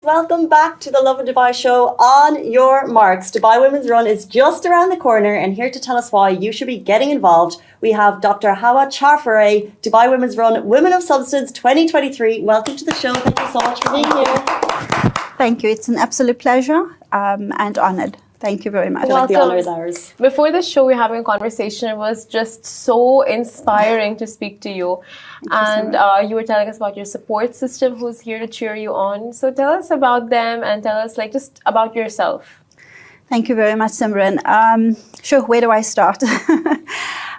Welcome back to the Lovin Dubai show. On your marks, Dubai Women's Run is just around the corner, and here to tell us why you should be getting involved, we have Dr. Hawa Charfaray, Dubai Women's Run Women of Substance 2023. Welcome to the show. Thank you so much for being here. Thank you. It's an absolute pleasure and honoured. Thank you very much. The honour is ours. Before the show, we were having a conversation. It was just so inspiring to speak to you. You were telling us about your support system who's here to cheer you on. So tell us about them and tell us just about yourself. Thank you very much, Simran. Sure, where do I start?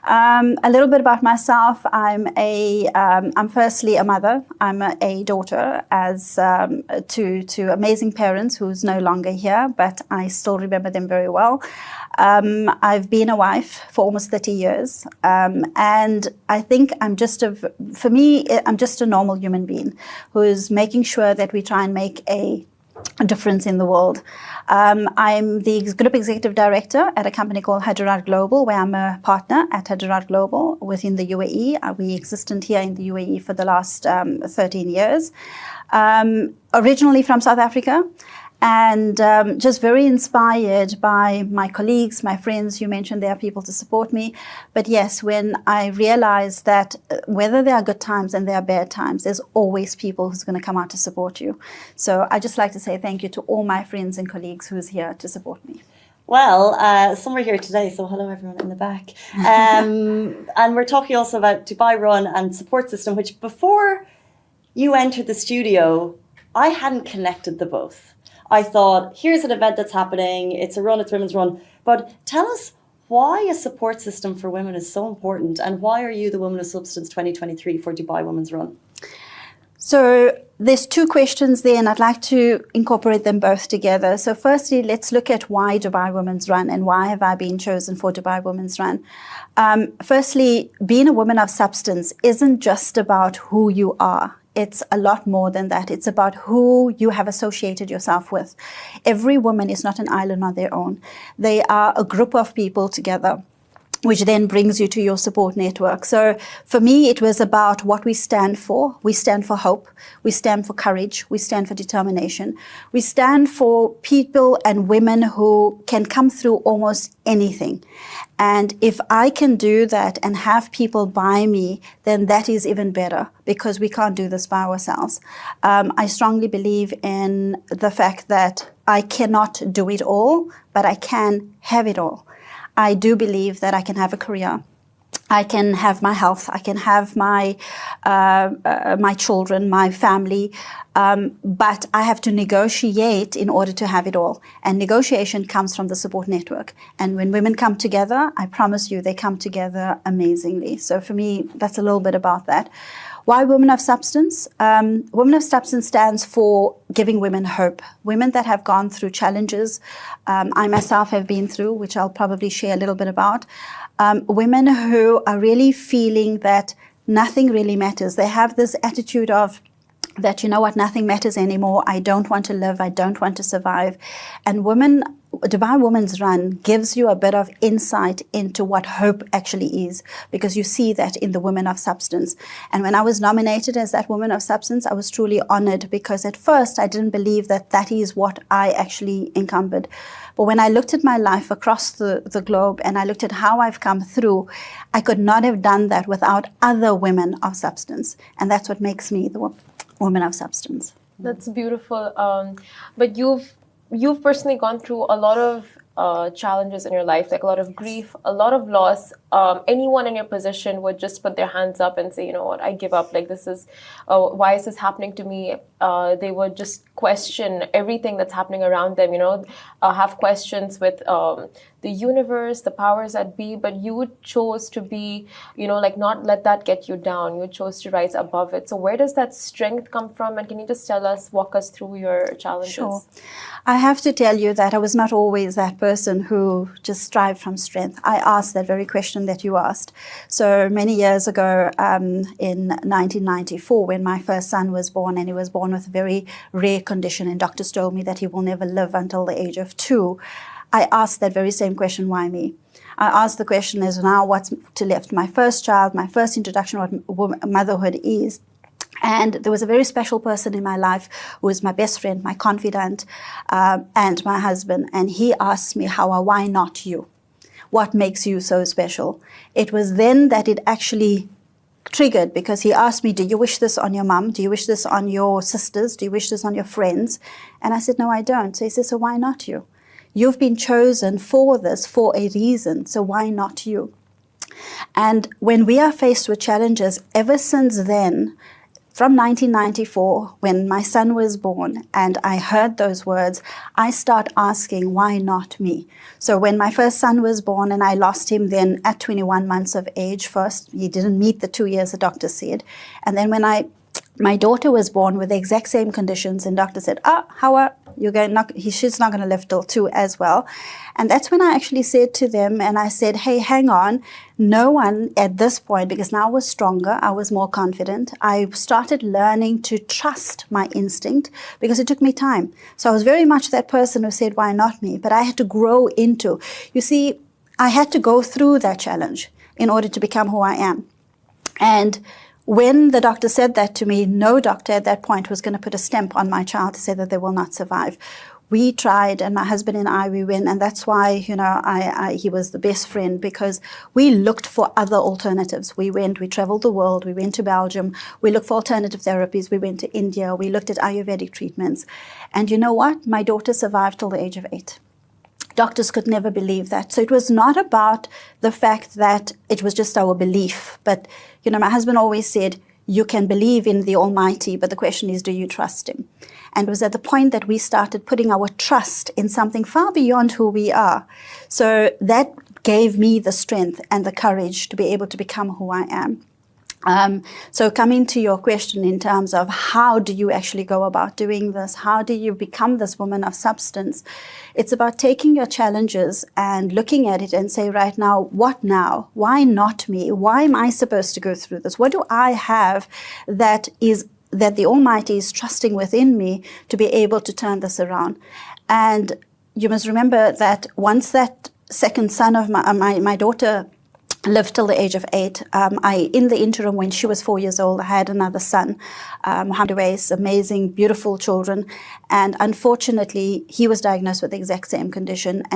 A little bit about myself. I'm firstly a mother. I'm a daughter to amazing parents who's no longer here, but I still remember them very well. I've been a wife for almost 30 years. And I think I'm just a normal human being who is making sure that we try and make a difference in the world. I'm the Group Executive Director at a company called Hawa Global, where I'm a partner at Hawa Global within the UAE. We existed here in the UAE for the last 13 years. Originally from South Africa, and just very inspired by my colleagues, my friends. You mentioned there are people to support me. But yes, when I realized that whether there are good times and there are bad times, there's always people who's going to come out to support you. So I just like to say thank you to all my friends and colleagues who's here to support me. Well, some are here today, so hello everyone in the back. And we're talking also about Dubai Run and support system, which before you entered the studio, I hadn't connected the both. I thought, here's an event that's happening, it's a run, it's Women's Run. But tell us why a support system for women is so important, and why are you the Women of Substance 2023 for Dubai Women's Run? So there's two questions there, and I'd like to incorporate them both together. So firstly, let's look at why Dubai Women's Run and why have I been chosen for Dubai Women's Run. Firstly, being a woman of substance isn't just about who you are. It's a lot more than that. It's about who you have associated yourself with. Every woman is not an island on their own. They are a group of people together, which then brings you to your support network. So for me, it was about what we stand for. We stand for hope. We stand for courage. We stand for determination. We stand for people and women who can come through almost anything. And if I can do that and have people by me, then that is even better, because we can't do this by ourselves. I strongly believe in the fact that I cannot do it all, but I can have it all. I do believe that I can have a career. I can have my health. I can have my children, my family. But I have to negotiate in order to have it all. And negotiation comes from the support network. And when women come together, I promise you, they come together amazingly. So for me, that's a little bit about that. Why Women of Substance? Women of Substance stands for giving women hope. Women that have gone through challenges. I myself have been through, which I'll probably share a little bit about. Women who are really feeling that nothing really matters. They have this attitude of that, you know what, nothing matters anymore. I don't want to live. I don't want to survive. And Dubai Women's Run gives you a bit of insight into what hope actually is, because you see that in the Women of Substance. And when I was nominated as that Woman of Substance, I was truly honored, because at first I didn't believe that that is what I actually encumbered. But when I looked at my life across the globe and I looked at how I've come through, I could not have done that without other women of substance. And that's what makes me the Woman of Substance. That's beautiful. But you've personally gone through a lot of challenges in your life, like a lot of grief, a lot of loss. Anyone in your position would just put their hands up and say, you know what, I give up. Like, this is, why is this happening to me? They would just question everything that's happening around them, have questions with the universe, the powers that be, but you chose to be, not let that get you down. You chose to rise above it. So where does that strength come from? And can you just walk us through your challenges? Sure. I have to tell you that I was not always that person who just strived from strength. I asked that very question that you asked. So many years ago, in 1994, when my first son was born, and he was born with a very rare condition, and doctors told me that he will never live until the age of 2, I asked that very same question, why me? I asked the question is, now what's to left? My first child, my first introduction to what motherhood is. And there was a very special person in my life who was my best friend, my confidant, and my husband. And he asked me, Hawa, why not you? What makes you so special? It was then that it actually triggered, because he asked me, do you wish this on your mum? Do you wish this on your sisters? Do you wish this on your friends? And I said, no, I don't. So he said, so why not you? You've been chosen for this for a reason. So why not you? And when we are faced with challenges, ever since then, from 1994, when my son was born and I heard those words, I start asking, why not me? So when my first son was born, and I lost him then at 21 months of age first, he didn't meet the 2 years the doctor said. And then when my daughter was born with the exact same conditions, and doctor said, Hawa, she's not going to live till 2 as well. And that's when I actually said to them, and I said, hey, hang on. No one at this point, because now I was stronger, I was more confident. I started learning to trust my instinct, because it took me time. So I was very much that person who said, why not me? But I had to grow into, you see, I had to go through that challenge in order to become who I am. And when the doctor said that to me, no doctor at that point was going to put a stamp on my child to say that they will not survive. We tried, and my husband and I, we went, and that's why, he was the best friend, because we looked for other alternatives. We traveled the world, we went to Belgium, we looked for alternative therapies, we went to India, we looked at Ayurvedic treatments. And you know what? My daughter survived till the age of 8. Doctors could never believe that. So it was not about the fact that it was just our belief. But, my husband always said, you can believe in the Almighty, but the question is, do you trust Him? And it was at the point that we started putting our trust in something far beyond who we are. So that gave me the strength and the courage to be able to become who I am. So coming to your question in terms of how do you actually go about doing this? How do you become this woman of substance? It's about taking your challenges and looking at it and say, right now, what now? Why not me? Why am I supposed to go through this? What do I have that the Almighty is trusting within me to be able to turn this around? And you must remember that once that second son of my daughter lived till the age of 8. In the interim, when she was 4 years old, I had another son, Muhammad Uwais, amazing, beautiful children. And unfortunately, he was diagnosed with the exact same condition. And